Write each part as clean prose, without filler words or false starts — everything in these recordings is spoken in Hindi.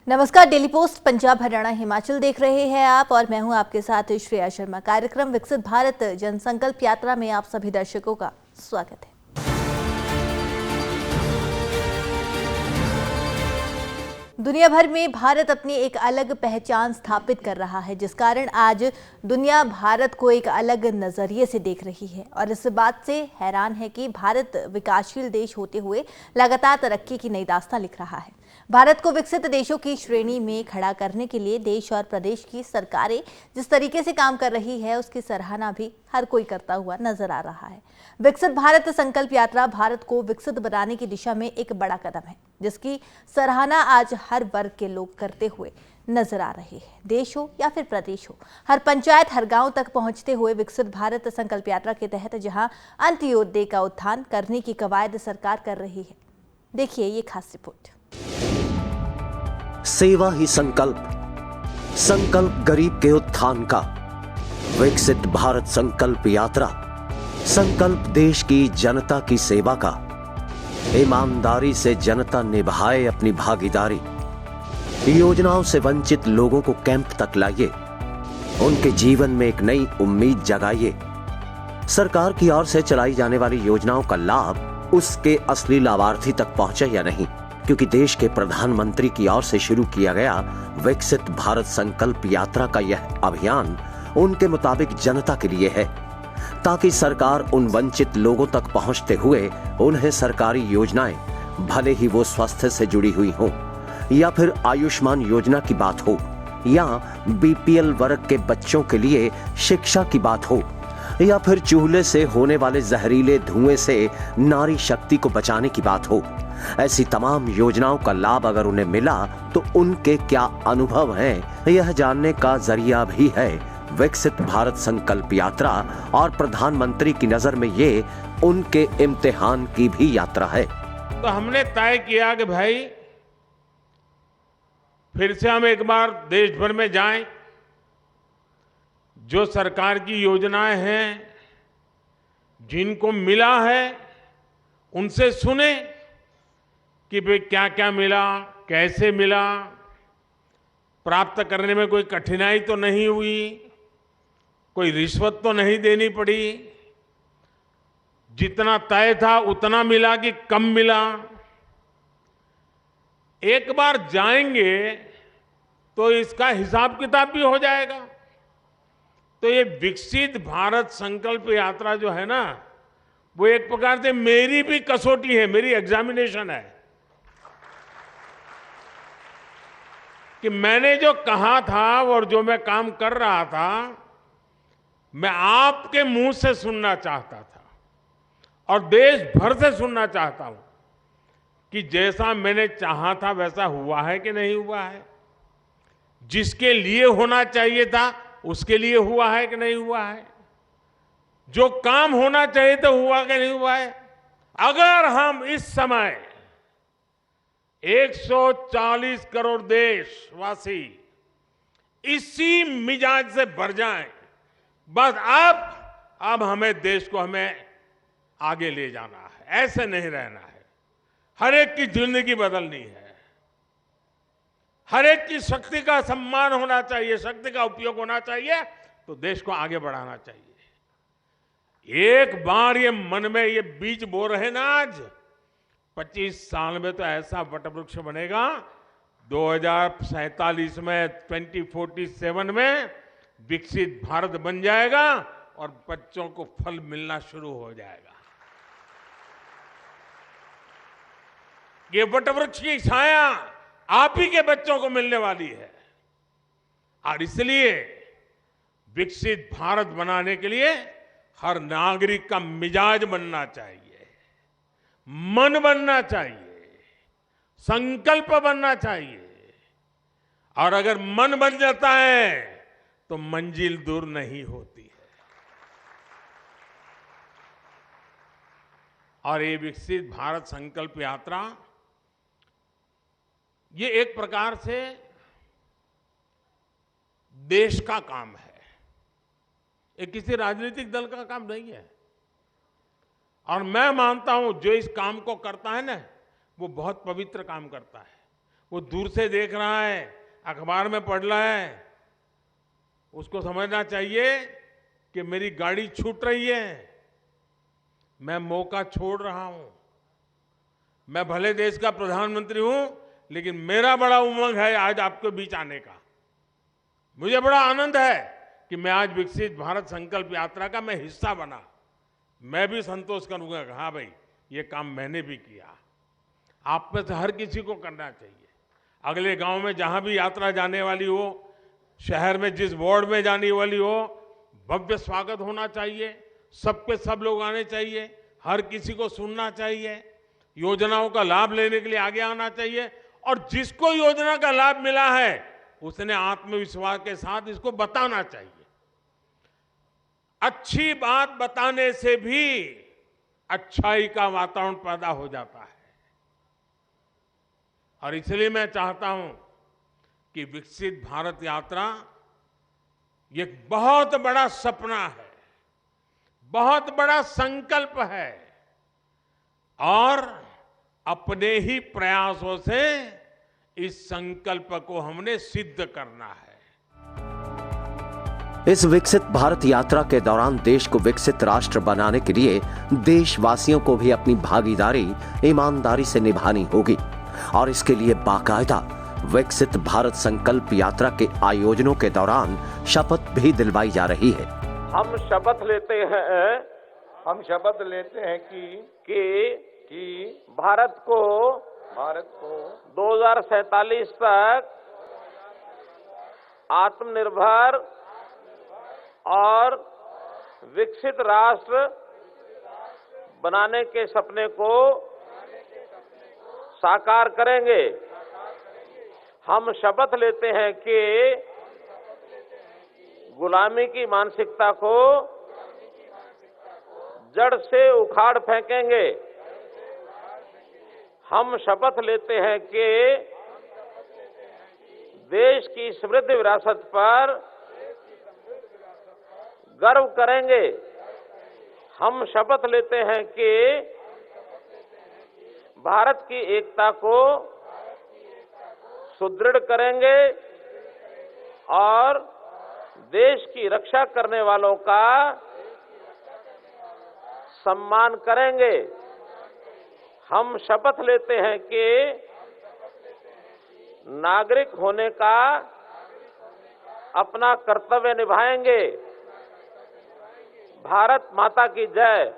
नमस्कार। डेली पोस्ट पंजाब हरियाणा हिमाचल देख रहे हैं आप और मैं हूं आपके साथ श्रेया शर्मा। कार्यक्रम विकसित भारत जनसंकल्प यात्रा में आप सभी दर्शकों का स्वागत है। दुनिया भर में भारत अपनी एक अलग पहचान स्थापित कर रहा है, जिस कारण आज दुनिया भारत को एक अलग नजरिए से देख रही है और इस बात से हैरान है कि भारत विकासशील देश होते हुए लगातार तरक्की की नई दास्तां लिख रहा है। भारत को विकसित देशों की श्रेणी में खड़ा करने के लिए देश और प्रदेश की सरकारें जिस तरीके से काम कर रही है, उसकी सराहना भी हर कोई करता हुआ नजर आ रहा है। विकसित भारत संकल्प यात्रा भारत को विकसित बनाने की दिशा में एक बड़ा कदम है, जिसकी सराहना आज हर वर्ग के लोग करते हुए नजर आ रहे हैं। देश हो या फिर प्रदेश हो, हर पंचायत हर गांव तक पहुंचते हुए विकसित भारत संकल्प यात्रा के तहत जहां अंत्योदय का उत्थान करने की कवायद सरकार कर रही है। देखिए ये खास रिपोर्ट। सेवा ही संकल्प, संकल्प गरीब के उत्थान का। विकसित भारत संकल्प यात्रा, संकल्प देश की जनता की सेवा का। ईमानदारी से जनता निभाए अपनी भागीदारी। योजनाओं से वंचित लोगों को कैंप तक लाइए, उनके जीवन में एक नई उम्मीद जगाइए। सरकार की ओर से चलाई जाने वाली योजनाओं का लाभ उसके असली लाभार्थी तक पहुंचे या नहीं, क्योंकि देश के प्रधानमंत्री की ओर से शुरू किया गया विकसित भारत संकल्प यात्रा का यह अभियान उनके मुताबिक जनता के लिए है, ताकि सरकार उन वंचित लोगों तक पहुंचते हुए उन्हें सरकारी योजनाएं, भले ही वो स्वास्थ्य से जुड़ी हुई हो या फिर आयुष्मान योजना की बात हो या बीपीएल वर्ग के बच्चों के लिए शिक्षा की बात हो या फिर चूल्हे से होने वाले जहरीले धुएं से नारी शक्ति को बचाने की बात हो, ऐसी तमाम योजनाओं का लाभ अगर उन्हें मिला तो उनके क्या अनुभव हैं, यह जानने का जरिया भी है विकसित भारत संकल्प यात्रा। और प्रधानमंत्री की नजर में ये उनके इम्तिहान की भी यात्रा है। तो हमने तय किया कि भाई फिर से हम एक बार देश भर में जाएं, जो सरकार की योजनाएं हैं, जिनको मिला है, उनसे सुने कि भाई क्या क्या मिला, कैसे मिला, प्राप्त करने में कोई कठिनाई तो नहीं हुई, कोई रिश्वत तो नहीं देनी पड़ी, जितना तय था उतना मिला कि कम मिला। एक बार जाएंगे तो इसका हिसाब किताब भी हो जाएगा। तो ये विकसित भारत संकल्प यात्रा जो है ना, वो एक प्रकार से मेरी भी कसौटी है, मेरी एग्जामिनेशन है कि मैंने जो कहा था और जो मैं काम कर रहा था, मैं आपके मुंह से सुनना चाहता था और देश भर से सुनना चाहता हूं कि जैसा मैंने चाहा था वैसा हुआ है कि नहीं हुआ है, जिसके लिए होना चाहिए था उसके लिए हुआ है कि नहीं हुआ है, जो काम होना चाहिए था हुआ कि नहीं हुआ है। अगर हम इस समय 140 करोड़ देशवासी इसी मिजाज से भर जाएं, बस अब हमें देश को हमें आगे ले जाना है, ऐसे नहीं रहना है। हर एक की जिंदगी बदलनी है, हर एक की शक्ति का सम्मान होना चाहिए, शक्ति का उपयोग होना चाहिए, तो देश को आगे बढ़ाना चाहिए। एक बार ये मन में ये बीज बो रहे ना, आज 25 साल में तो ऐसा वटवृक्ष बनेगा, 2047 में 2047 में विकसित भारत बन जाएगा और बच्चों को फल मिलना शुरू हो जाएगा। ये वटवृक्ष की छाया आप ही के बच्चों को मिलने वाली है और इसलिए विकसित भारत बनाने के लिए हर नागरिक का मिजाज बनना चाहिए, मन बनना चाहिए, संकल्प बनना चाहिए। और अगर मन बन जाता है तो मंजिल दूर नहीं होती है। और ये विकसित भारत संकल्प यात्रा, ये एक प्रकार से देश का काम है, ये किसी राजनीतिक दल का काम नहीं है। और मैं मानता हूं जो इस काम को करता है ना, वो बहुत पवित्र काम करता है। वो दूर से देख रहा है, अखबार में पढ़ रहा है, उसको समझना चाहिए कि मेरी गाड़ी छूट रही है, मैं मौका छोड़ रहा हूं। मैं भले देश का प्रधानमंत्री हूं, लेकिन मेरा बड़ा उमंग है आज आपके बीच आने का। मुझे बड़ा आनंद है कि मैं आज विकसित भारत संकल्प यात्रा का मैं हिस्सा बना। मैं भी संतोष करूंगा कि हाँ भाई, ये काम मैंने भी किया। आप में से हर किसी को करना चाहिए। अगले गांव में जहां भी यात्रा जाने वाली हो, शहर में जिस वार्ड में जाने वाली हो, भव्य स्वागत होना चाहिए। सबके सब लोग आने चाहिए, हर किसी को सुनना चाहिए, योजनाओं का लाभ लेने के लिए आगे आना चाहिए। और जिसको योजना का लाभ मिला है उसने आत्मविश्वास के साथ इसको बताना चाहिए। अच्छी बात बताने से भी अच्छाई का वातावरण पैदा हो जाता है। और इसलिए मैं चाहता हूं कि विकसित भारत यात्रा ये एक बहुत बड़ा सपना है, बहुत बड़ा संकल्प है, और अपने ही प्रयासों से इस संकल्प को हमने सिद्ध करना है। इस विकसित भारत यात्रा के दौरान देश को विकसित राष्ट्र बनाने के लिए देशवासियों को भी अपनी भागीदारी ईमानदारी से निभानी होगी और इसके लिए बाकायदा विकसित भारत संकल्प यात्रा के आयोजनों के दौरान शपथ भी दिलवाई जा रही है। हम शपथ लेते हैं कि भारत को 2047 तक आत्मनिर्भर और विकसित राष्ट्र बनाने के सपने को साकार करेंगे। हम शपथ लेते हैं कि गुलामी की मानसिकता को जड़ से उखाड़ फेंकेंगे। हम शपथ लेते हैं कि देश की समृद्ध विरासत पर गर्व करेंगे। हम शपथ लेते हैं कि भारत की एकता को सुदृढ़ करेंगे और देश की रक्षा करने वालों का सम्मान करेंगे। हम शपथ लेते हैं कि नागरिक होने का अपना कर्तव्य निभाएंगे। भारत माता की जय।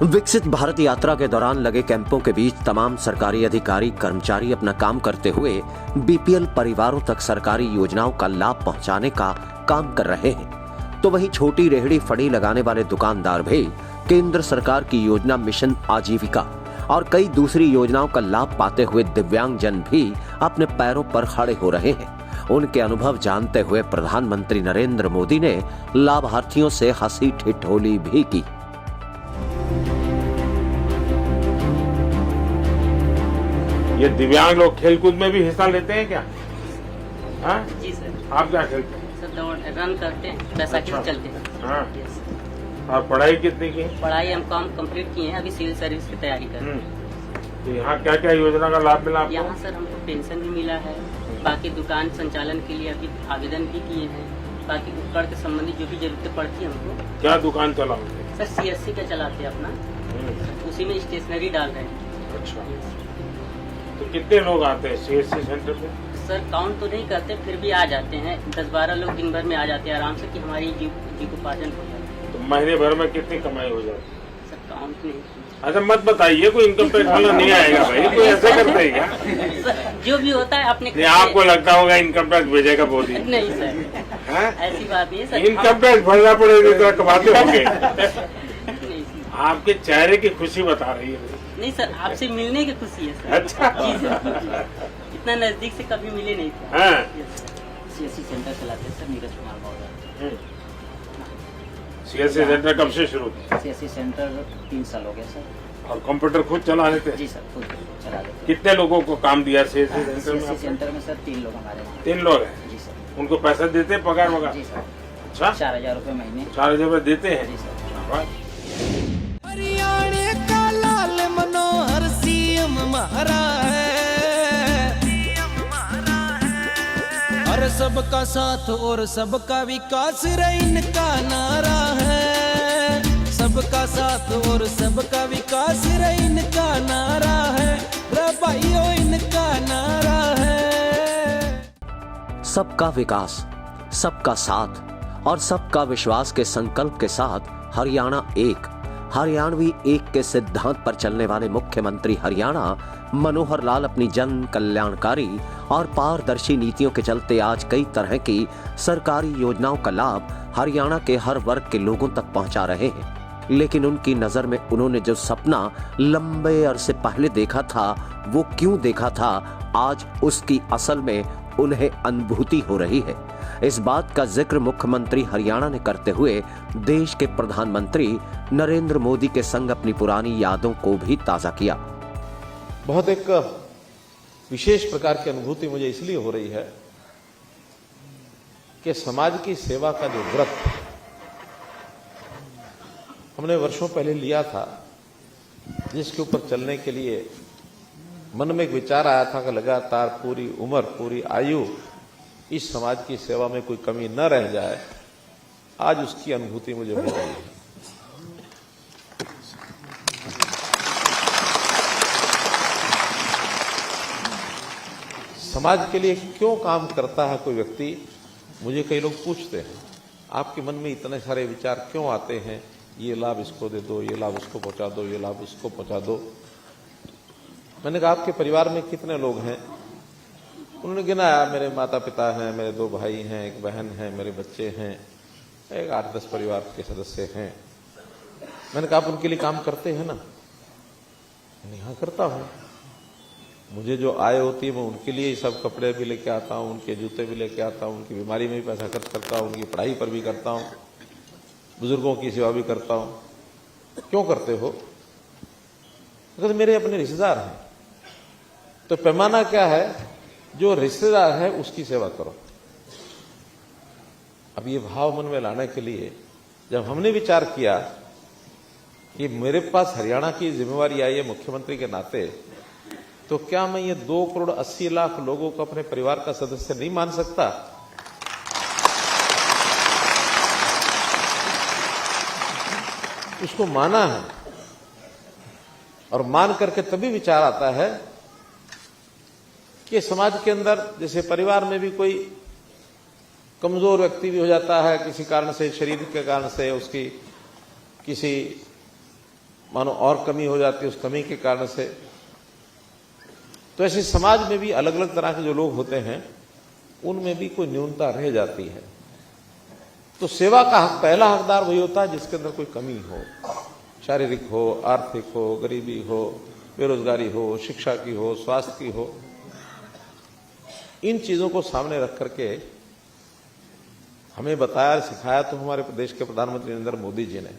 विकसित भारत यात्रा के दौरान लगे कैंपों के बीच तमाम सरकारी अधिकारी कर्मचारी अपना काम करते हुए बीपीएल परिवारों तक सरकारी योजनाओं का लाभ पहुंचाने का काम कर रहे हैं। तो वहीं छोटी रेहड़ी फड़ी लगाने वाले दुकानदार भी केंद्र सरकार की योजना मिशन आजीविका और कई दूसरी योजनाओं का लाभ पाते हुए दिव्यांगजन भी अपने पैरों पर खड़े हो रहे हैं। उनके अनुभव जानते हुए प्रधानमंत्री नरेंद्र मोदी ने लाभार्थियों से हंसी ठिठोली भी की। ये दिव्यांग लोग खेलकूद में भी हिस्सा लेते हैं क्या? हाँ? जी सर। आप क्या खेलते हैं? सर दौड़ रन करते हैं, बैसाखी से चलते हैं। हाँ। यस। और पढ़ाई कितनी की? पढ़ाई हम काम कंप्लीट किए हैं, अभी सिविल सर्विस की तैयारी कर रहे हैं। तो यहाँ क्या क्या योजना का लाभ मिला आपको? यहाँ सर हमको पेंशन भी मिला है, बाकी दुकान संचालन के लिए अभी आवेदन भी किए हैं, बाकी उपकरण के संबंधी जो भी जरूरतें पड़ती है हमको। क्या दुकान चलाओगे? सर CSC का चलाते हैं अपना, उसी में स्टेशनरी डाल रहे हैं। अच्छा, तो कितने लोग आते हैं CSC सेंटर पे? सर काउंट तो नहीं करते, फिर भी आ जाते हैं 10-12 लोग दिन भर में आ जाते हैं आराम से, कि हमारी जीविकोपार्जन हो जाए। तो महीने भर में कितनी कमाई हो जाती है? सर काउंट नहीं। अच्छा मत बताइए, कोई इनकम टैक्स वाला नहीं आएगा भाई, कोई ऐसे करते हैं क्या? सर जो भी होता है अपने नहीं, आपको लगता होगा इनकम टैक्स भेजेगा मोदी? नहीं सर, हाँ? ऐसी बात नहीं है सर। इनकम टैक्स भरना पड़ेगा तो कमाते होंगे। नहीं सर। आपके चेहरे की खुशी बता रही है। नहीं सर, आपसे मिलने की खुशी है सर। अच्छा। जी सर, इतना नजदीक से कभी मिले नहीं थे। हाँ। CSC सेंटर चलाते हैं सर, नीरज कुमार महोदय। CSC सेंटर कब से शुरू किया? CSC सेंटर 3 साल हो गया सर। और कंप्यूटर खुद चला लेते हैं? जी सर, खुद चला लेते हैं। कितने लोगों को काम दिया CSC सेंटर में? CSC सेंटर में सर 3 लोग हमारे हैं। 3 लोग हैं? जी सर। उनको पैसा देते हैं, पगार वगार? जी सर। अच्छा, 4000 रुपये महीने। 4000 रुपये देते हैं? जी सर। हरियाणा का लाल मनोहर CM महाराज है। सबका साथ और सबका विकास रे इनका नारा है। सबका साथ और सबका विकास रे इनका नारा है, रे भाइयों इनका नारा है। सबका विकास, सबका साथ और सबका विश्वास के संकल्प के साथ हरियाणा एक, हरियाणवी एक के सिद्धांत पर चलने वाले मुख्यमंत्री हरियाणा मनोहर लाल अपनी जन कल्याणकारी और पारदर्शी नीतियों के चलते आज कई तरह की सरकारी योजनाओं का लाभ हरियाणा के हर वर्ग के लोगों तक पहुंचा रहे हैं। लेकिन उनकी नजर में उन्होंने जो सपना लंबे अरसे पहले देखा था, वो क्यों देखा था, आज उसकी असल में उन्हें अनुभूति हो रही है। इस बात का जिक्र मुख्यमंत्री हरियाणा ने करते हुए देश के प्रधानमंत्री नरेंद्र मोदी के संग अपनी पुरानी यादों को भी ताजा किया। बहुत एक विशेष प्रकार की अनुभूति मुझे इसलिए हो रही है कि समाज की सेवा का जो व्रत हमने वर्षों पहले लिया था, जिसके ऊपर चलने के लिए मन में एक विचार आया था कि लगातार पूरी उम्र, पूरी आयु इस समाज की सेवा में कोई कमी न रह जाए, आज उसकी अनुभूति मुझे हो रही है। समाज के लिए क्यों काम करता है कोई व्यक्ति, मुझे कई लोग पूछते हैं, आपके मन में इतने सारे विचार क्यों आते हैं, ये लाभ इसको दे दो, ये लाभ उसको पहुंचा दो, ये लाभ उसको पहुंचा दो। मैंने कहा आपके परिवार में कितने लोग हैं? उन्होंने गिनाया, मेरे माता पिता हैं, मेरे 2 भाई हैं, एक बहन है, मेरे बच्चे हैं, एक 8-10 परिवार के सदस्य हैं। मैंने कहा आप उनके लिए काम करते हैं ना? मैंने हाँ करता हूं, मुझे जो आय होती है मैं उनके लिए सब कपड़े भी लेके आता हूं, उनके जूते भी लेके आता हूं, उनकी बीमारी में भी पैसा खर्च करता हूं, उनकी पढ़ाई पर भी करता हूं, बुजुर्गों की सेवा भी करता हूं। क्यों करते हो? तो मेरे अपने रिश्तेदार हैं। तो पैमाना क्या है? जो रिश्तेदार है उसकी सेवा करो। अब ये भाव मन में लाने के लिए जब हमने विचार किया कि मेरे पास हरियाणा की जिम्मेवारी आई है मुख्यमंत्री के नाते, तो क्या मैं ये 2 करोड़ 80 लाख लोगों को अपने परिवार का सदस्य नहीं मान सकता? उसको माना है, और मान करके तभी विचार आता है कि समाज के अंदर, जैसे परिवार में भी कोई कमजोर व्यक्ति भी हो जाता है किसी कारण से, शरीर के कारण से, उसकी किसी मानो और कमी हो जाती है, उस कमी के कारण से, तो ऐसे समाज में भी अलग अलग तरह के जो लोग होते हैं उनमें भी कोई न्यूनता रह जाती है। तो सेवा का पहला हकदार वही होता है जिसके अंदर कोई कमी हो, शारीरिक हो, आर्थिक हो, गरीबी हो, बेरोजगारी हो, शिक्षा की हो, स्वास्थ्य की हो। इन चीजों को सामने रख करके हमें बताया, सिखाया तो हमारे प्रदेश के प्रधानमंत्री नरेंद्र मोदी जी ने,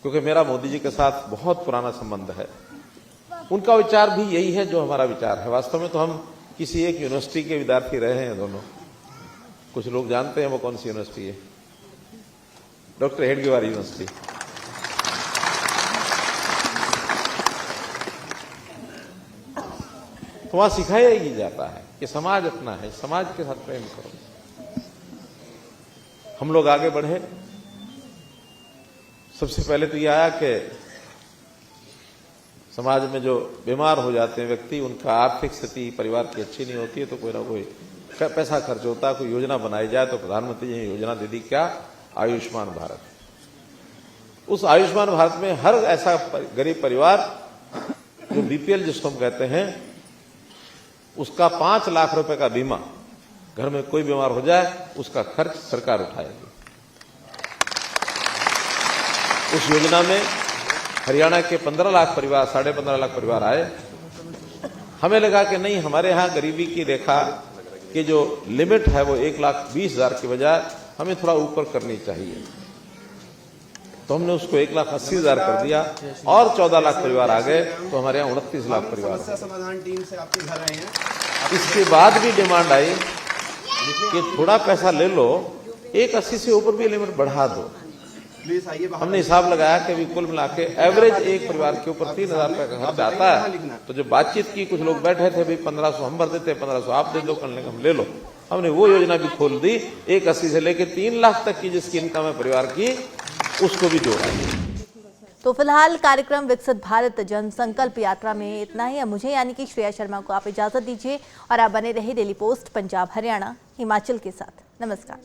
क्योंकि मेरा मोदी जी के साथ बहुत पुराना संबंध है। उनका विचार भी यही है जो हमारा विचार है। वास्तव में तो हम किसी एक यूनिवर्सिटी के विद्यार्थी रहे हैं दोनों। कुछ लोग जानते हैं वो कौन सी यूनिवर्सिटी है? Doctor Hedgewar university. तो वहां सिखाया ही जाता है कि समाज अपना है, समाज के साथ प्रेम करो। हम लोग आगे बढ़े। सबसे पहले तो यह आया कि समाज में जो बीमार हो जाते हैं व्यक्ति, उनका आर्थिक स्थिति परिवार की अच्छी नहीं होती है, तो कोई ना कोई पैसा खर्च होता है, कोई योजना बनाई जाए। तो प्रधानमंत्री जी ने योजना दे दी, क्या? आयुष्मान भारत। उस आयुष्मान भारत में हर ऐसा गरीब परिवार जो बीपीएल जिसको हम कहते हैं, उसका 5 लाख रुपए का बीमा, घर में कोई बीमार हो जाए उसका खर्च सरकार उठाएगी। उस योजना में हरियाणा के 15 लाख परिवार, 15.5 लाख परिवार आए। हमें लगा कि नहीं, हमारे यहां गरीबी की रेखा की जो लिमिट है वो 1,20,000 की बजाय हमें थोड़ा ऊपर करनी चाहिए। तो हमने उसको 1,80,000 कर दिया और 14 लाख परिवार आ गए, तो हमारे यहाँ 29 लाख परिवार। समाधान टीम से आपके घर आए हैं। इसके बाद भी डिमांड आई कि थोड़ा पैसा ले लो, 1,80 से ऊपर भी लिमिट बढ़ा दो। हमने हिसाब लगाया कि कुल मिला के एवरेज एक परिवार के ऊपर 3,000 रुपए का खर्च आता है। तो जो बातचीत की, कुछ लोग बैठे थे, भाई 1,500 हम भर देते, 1,500 आप दे दो, कल हम ले लो। हमने वो योजना भी खोल दी, 1,80 से लेकर 3 लाख तक की जिसकी इनकम है परिवार की, उसको भी जोड़ा। तो फिलहाल कार्यक्रम विकसित भारत जन संकल्प यात्रा में इतना ही। मुझे यानी कि श्रेया शर्मा को आप इजाजत दीजिए और आप बने रहे डेली पोस्ट पंजाब हरियाणा हिमाचल के साथ। नमस्कार।